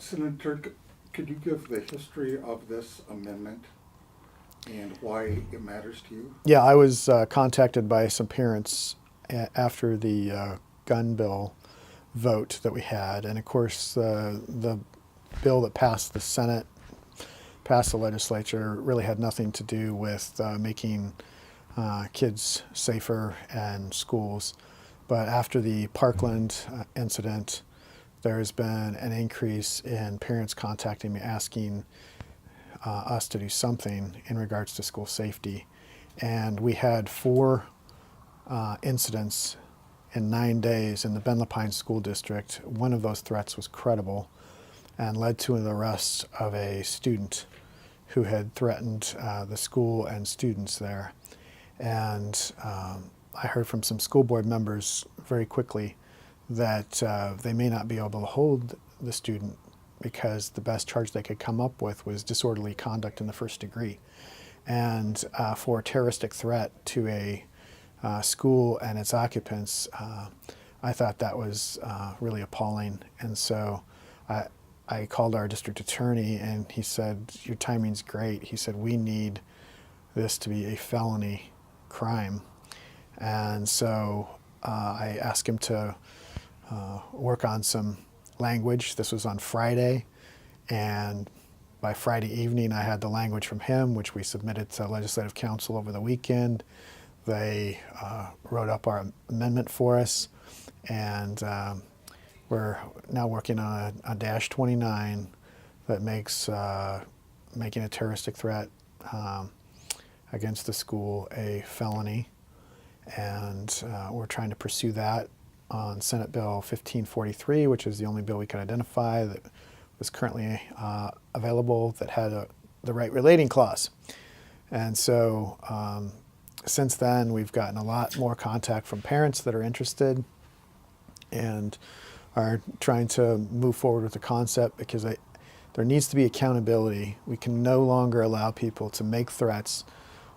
Senator, could you give the history of this amendment and why it matters to you? Yeah, I was contacted by some parents after the gun bill vote that we had, and of course the bill that passed the Senate, passed the legislature, really had nothing to do with making kids safer and schools. But after the Parkland incident, there has been an increase in parents contacting me asking us to do something in regards to school safety. And we had 4 incidents in 9 days in the Ben Lapine School District. One of those threats was credible and led to the arrest of a student who had threatened the school and students there. And I heard from some school board members very quickly that they may not be able to hold the student because the best charge they could come up with was disorderly conduct in the first degree. And for a terroristic threat to a school and its occupants, I thought that was really appalling. And so I called our district attorney and he said, "Your timing's great." He said, "We need this to be a felony crime." And so I asked him to work on some language. This was on Friday, and by Friday evening I had the language from him, which we submitted to Legislative Council over the weekend. They wrote up our amendment for us, and we're now working on a Dash 29 that makes making a terroristic threat against the school a felony, and we're trying to pursue that on Senate Bill 1543, which is the only bill we could identify that was currently available that had the right relating clause. And so since then, we've gotten a lot more contact from parents that are interested and are trying to move forward with the concept because there needs to be accountability. We can no longer allow people to make threats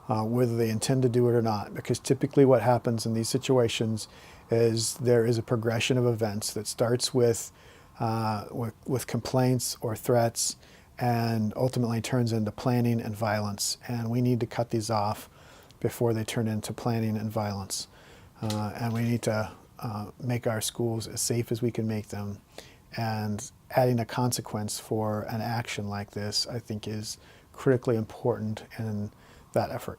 whether they intend to do it or not, because typically what happens in these situations is there is a progression of events that starts with complaints or threats and ultimately turns into planning and violence. And we need to cut these off before they turn into planning and violence. And we need to make our schools as safe as we can make them. And adding a consequence for an action like this, I think, is critically important in that effort.